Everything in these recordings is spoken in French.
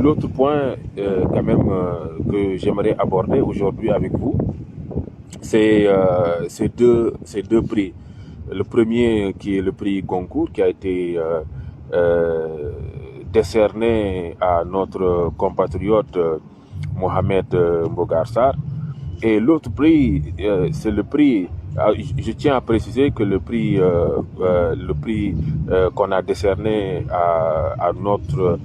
L'autre point que j'aimerais aborder aujourd'hui avec vous, c'est ces deux prix. Le premier qui est le prix Goncourt qui a été euh, décerné à notre compatriote Mohamed Mbougar Sarr. Et l'autre prix, c'est le prix. Je tiens à préciser que le prix qu'on a décerné à notre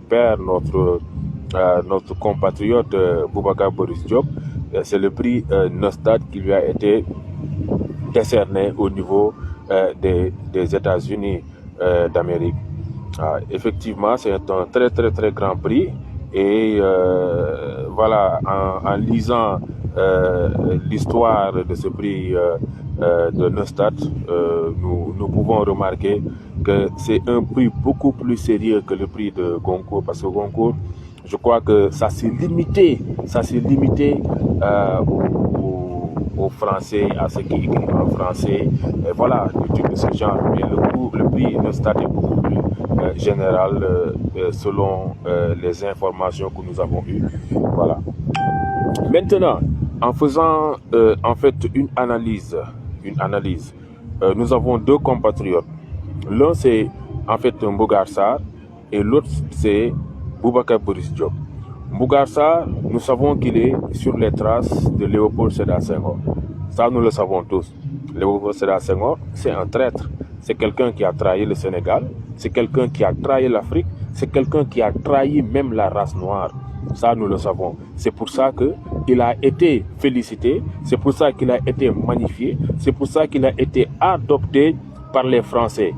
père, notre compatriote Boubacar Boris Diop, c'est le prix Nostad qui lui a été décerné au niveau des États-Unis d'Amérique. Effectivement, c'est un très très très grand prix et voilà, en lisant l'histoire de ce prix de Neustadt, nous pouvons remarquer que c'est un prix beaucoup plus sérieux que le prix de Goncourt, parce que Goncourt, je crois que ça s'est limité aux Français, à ceux qui écrivent en français, et voilà, du truc de ce genre. Mais le prix Neustadt est beaucoup plus général selon les informations que nous avons eues. Voilà. Maintenant, en faisant en fait une analyse, nous avons deux compatriotes. L'un c'est en fait Mbougar Sarr et l'autre c'est Boubacar Boris Diop. Mbougar Sarr, nous savons qu'il est sur les traces de Léopold Sédar Senghor. Ça, nous le savons tous. Léopold Sédar Senghor, c'est un traître. C'est quelqu'un qui a trahi le Sénégal, c'est quelqu'un qui a trahi l'Afrique, c'est quelqu'un qui a trahi même la race noire. Ça, nous le savons. C'est pour ça qu'il a été félicité, c'est pour ça qu'il a été magnifié, c'est pour ça qu'il a été adopté par les Français.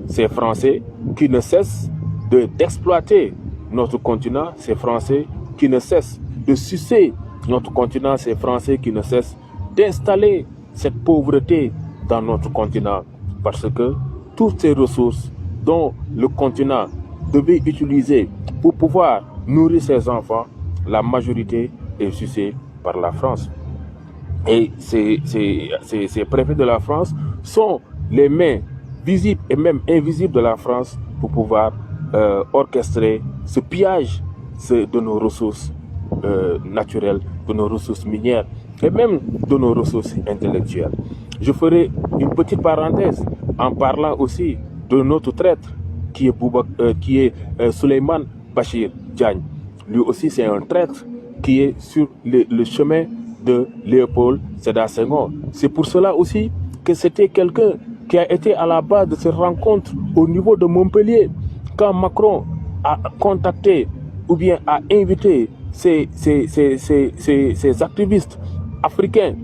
Ces Français qui ne cessent d'exploiter notre continent, ces Français qui ne cessent de sucer notre continent, ces Français qui ne cessent d'installer cette pauvreté dans notre continent. Parce que toutes ces ressources dont le continent devait utiliser pour pouvoir nourrir ses enfants, la majorité est sucée par la France. Et ces préfets de la France sont les mains visibles et même invisibles de la France pour pouvoir orchestrer ce pillage de nos ressources naturelles, de nos ressources minières et même de nos ressources intellectuelles. Je ferai une petite parenthèse en parlant aussi de notre traître qui est Souleymane Bachir Diagne. Lui aussi, c'est un traître qui est sur le chemin de Léopold Sédar Senghor. C'est pour cela aussi que c'était quelqu'un qui a été à la base de ces rencontres au niveau de Montpellier, quand Macron a contacté ou bien a invité ces activistes africains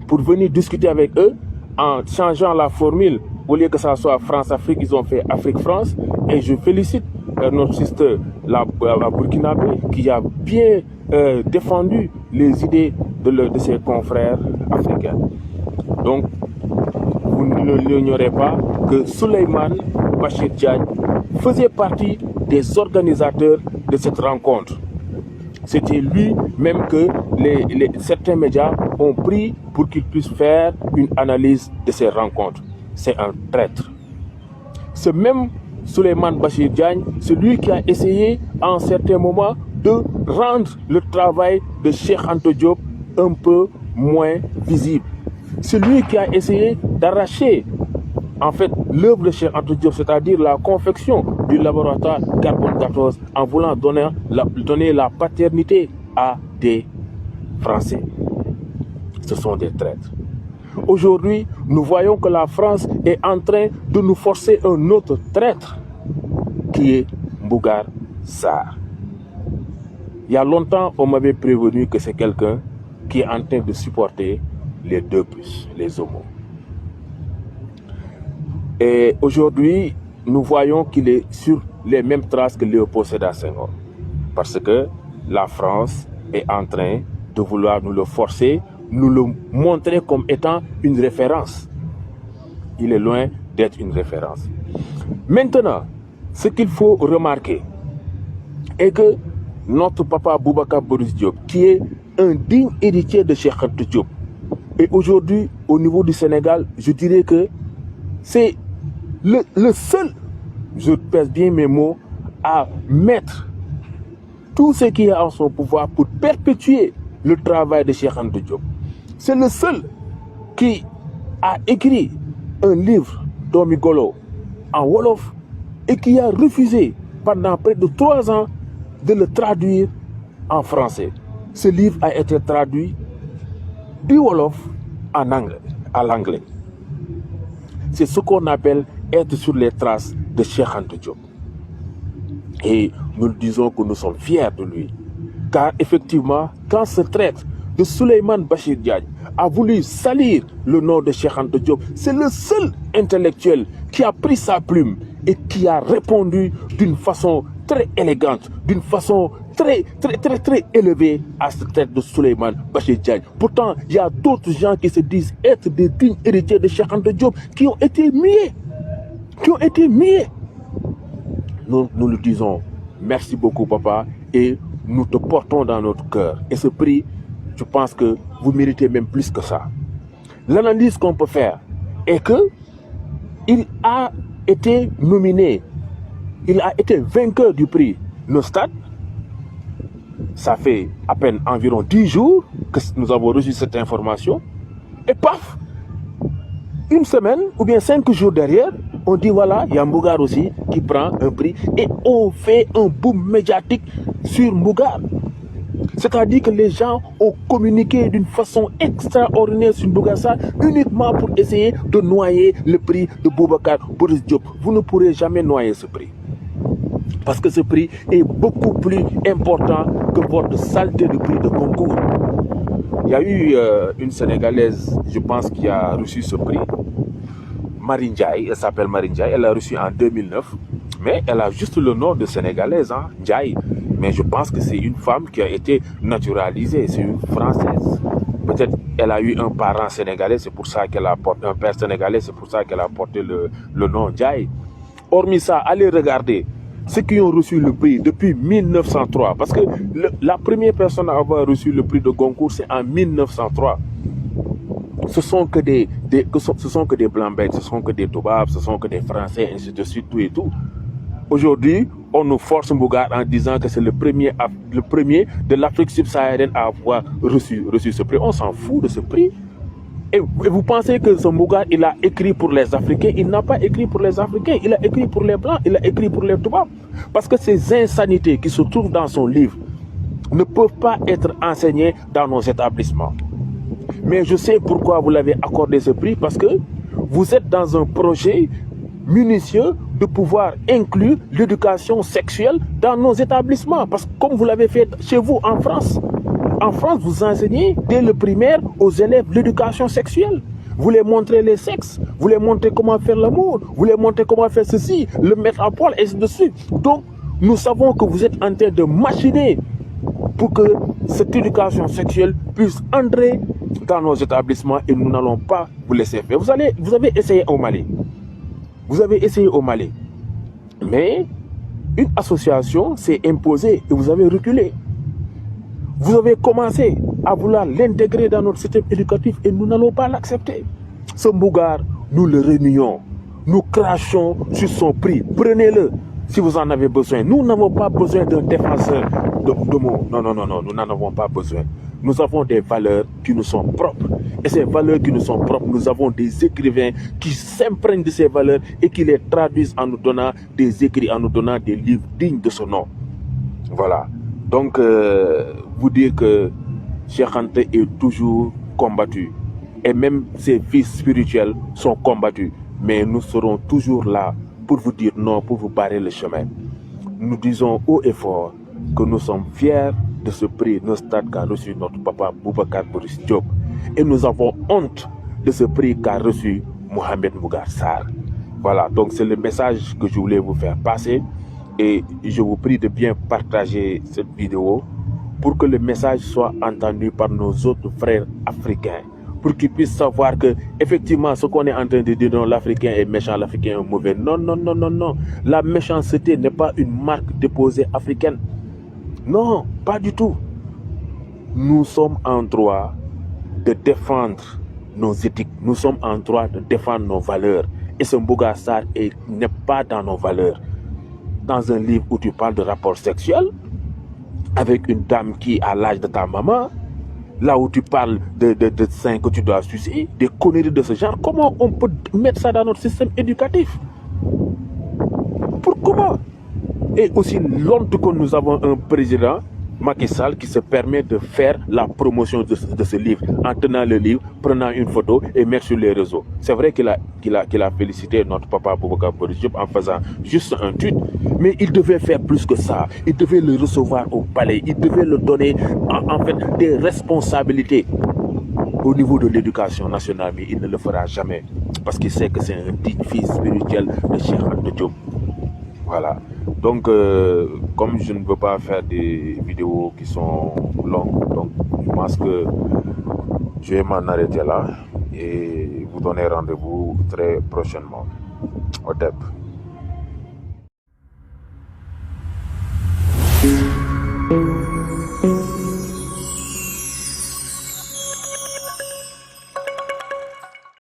pour venir discuter avec eux en changeant la formule. Au lieu que ça soit France-Afrique, ils ont fait Afrique-France. Et je félicite notre sister, la Burkinabé, qui a bien défendu les idées de ses confrères africains. Donc, vous ne l'ignorez pas que Souleymane Bachir Diagne faisait partie des organisateurs de cette rencontre. C'était lui-même que certains médias ont pris pour qu'il puisse faire une analyse de ces rencontres. C'est un traître. Ce même Souleymane Bachir Diagne, c'est lui qui a essayé à un certain moment de rendre le travail de Cheikh Anta Diop un peu moins visible. C'est lui qui a essayé d'arracher en fait l'œuvre de Cheikh Anta Diop, c'est-à-dire la confection du laboratoire Carbone 14 en voulant donner la paternité à des Français. Ce sont des traîtres. Aujourd'hui, nous voyons que la France est en train de nous forcer un autre traître qui est Mbougar Sarr. Il y a longtemps, on m'avait prévenu que c'est quelqu'un qui est en train de supporter les deux puces, les homos. Et aujourd'hui, nous voyons qu'il est sur les mêmes traces que Léopold Sédar Senghor. Parce que la France est en train de vouloir nous le forcer, nous le montrer comme étant une référence. Il est loin d'être une référence. Maintenant, ce qu'il faut remarquer est que notre papa Boubacar Boris Diop, qui est un digne héritier de Cheikh Anta Diop. Et aujourd'hui, au niveau du Sénégal, je dirais que c'est le seul, je pèse bien mes mots, à mettre tout ce qui est en son pouvoir pour perpétuer le travail de Cheikh Anta Diop. C'est le seul qui a écrit un livre d'Omigolo en Wolof et qui a refusé pendant près de 3 ans de le traduire en français. Ce livre a été traduit du Wolof en anglais, à l'anglais. C'est ce qu'on appelle être sur les traces de Cheikh Anta Diop. Et nous disons que nous sommes fiers de lui. Car effectivement, quand se traite de Souleymane Bachir Diagne, a voulu salir le nom de Cheikh Anta Diop, c'est le seul intellectuel qui a pris sa plume et qui a répondu d'une façon très élégante, d'une façon très élevée à cette traite de Souleymane Bachir Diagne. Pourtant, il y a d'autres gens qui se disent être des dignes héritiers de Cheikh Anta Diop qui ont été muets. Nous le disons, merci beaucoup papa, et nous te portons dans notre cœur. Et ce prix, je pense que vous méritez même plus que ça. L'analyse qu'on peut faire est que il a été nominé, il a été vainqueur du prix Nostad. Ça fait à peine environ 10 jours que nous avons reçu cette information. Et paf, une semaine ou bien 5 jours derrière, on dit voilà, il y a Mbougar aussi qui prend un prix et on fait un boom médiatique sur Mbougar. C'est-à-dire que les gens ont communiqué d'une façon extraordinaire sur Mbougar Sarr uniquement pour essayer de noyer le prix de Boubacar Boris Diop. Vous ne pourrez jamais noyer ce prix. Parce que ce prix est beaucoup plus important que votre saleté de prix de concours. Il y a eu une Sénégalaise, je pense, qui a reçu ce prix. Marie Ndiaye, elle s'appelle Marie Ndiaye, elle l'a reçu en 2009. Mais elle a juste le nom de Sénégalaise, hein, Ndiaye. Mais je pense que c'est une femme qui a été naturalisée, c'est une Française. Peut-être elle a eu un parent sénégalais, c'est pour ça qu'elle a porté un père sénégalais, c'est pour ça qu'elle a porté le nom Ndiaye. Hormis ça, allez regarder ceux qui ont reçu le prix depuis 1903. Parce que la première personne à avoir reçu le prix de concours, c'est en 1903. Ce sont que des Blancs-Becs, ce sont que des Toubabs, ce sont que des Français, ainsi de suite, tout et tout. Aujourd'hui, on nous force Mbougar en disant que c'est le premier de l'Afrique subsaharienne à avoir reçu ce prix. On s'en fout de ce prix. Et vous pensez que ce Mbougar, il a écrit pour les Africains? Il n'a pas écrit pour les Africains, il a écrit pour les Blancs, il a écrit pour les Toubabs. Parce que ces insanités qui se trouvent dans son livre ne peuvent pas être enseignées dans nos établissements. Mais je sais pourquoi vous l'avez accordé ce prix, parce que vous êtes dans un projet minutieux de pouvoir inclure l'éducation sexuelle dans nos établissements. Parce que comme vous l'avez fait chez vous en France, vous enseignez dès le primaire aux élèves l'éducation sexuelle. Vous les montrez les sexes, vous les montrez comment faire l'amour, vous les montrez comment faire ceci, le mettre à poil, et ainsi de suite. Donc, nous savons que vous êtes en train de machiner pour que cette éducation sexuelle puisse entrer dans nos établissements et nous n'allons pas vous laisser faire. Vous avez essayé au Mali. Vous avez essayé au Mali. Mais une association s'est imposée et vous avez reculé. Vous avez commencé à vouloir l'intégrer dans notre système éducatif et nous n'allons pas l'accepter. Ce Mbougar, nous le renions. Nous crachons sur son prix. Prenez-le si vous en avez besoin. Nous n'avons pas besoin d'un défenseur de mots. Non, nous n'en avons pas besoin. Nous avons des valeurs qui nous sont propres. Et ces valeurs qui nous sont propres, nous avons des écrivains qui s'imprègnent de ces valeurs et qui les traduisent en nous donnant des écrits, en nous donnant des livres dignes de ce nom. Voilà. Donc, vous dire que Cheikh Anta est toujours combattu. Et même ses fils spirituels sont combattus. Mais nous serons toujours là pour vous dire non, pour vous barrer le chemin. Nous disons haut et fort que nous sommes fiers de ce prix Nostad qu'a reçu notre papa Boubacar Boris Diop. Et nous avons honte de ce prix qu'a reçu Mohamed Mbougar Sarr. Voilà, donc c'est le message que je voulais vous faire passer. Et je vous prie de bien partager cette vidéo pour que le message soit entendu par nos autres frères africains. Pour qu'ils puissent savoir que, effectivement, ce qu'on est en train de dire, non, l'Africain est méchant, l'Africain est mauvais. Non. La méchanceté n'est pas une marque déposée africaine. Non, pas du tout. Nous sommes en droit de défendre nos éthiques. Nous sommes en droit de défendre nos valeurs. Et ce Mbougar Sarr n'est pas dans nos valeurs. Dans un livre où tu parles de rapport sexuel avec une dame qui a l'âge de ta maman, là où tu parles de seins que tu dois sucer, des conneries de ce genre, comment on peut mettre ça dans notre système éducatif? Comment? Et aussi l'honte que nous avons un président, Macky Sall, qui se permet de faire la promotion de ce livre, en tenant le livre, prenant une photo et mettre sur les réseaux. C'est vrai qu'il a félicité notre papa Boubacar Boris Diop en faisant juste un tweet, mais il devait faire plus que ça. Il devait le recevoir au palais, il devait le donner en fait des responsabilités au niveau de l'éducation nationale, mais il ne le fera jamais, parce qu'il sait que c'est un petit fils spirituel de Cheikh Anta Diop. Voilà. Donc, comme je ne veux pas faire des vidéos qui sont longues, donc je pense que je vais m'en arrêter là et vous donner rendez-vous très prochainement. Au dep.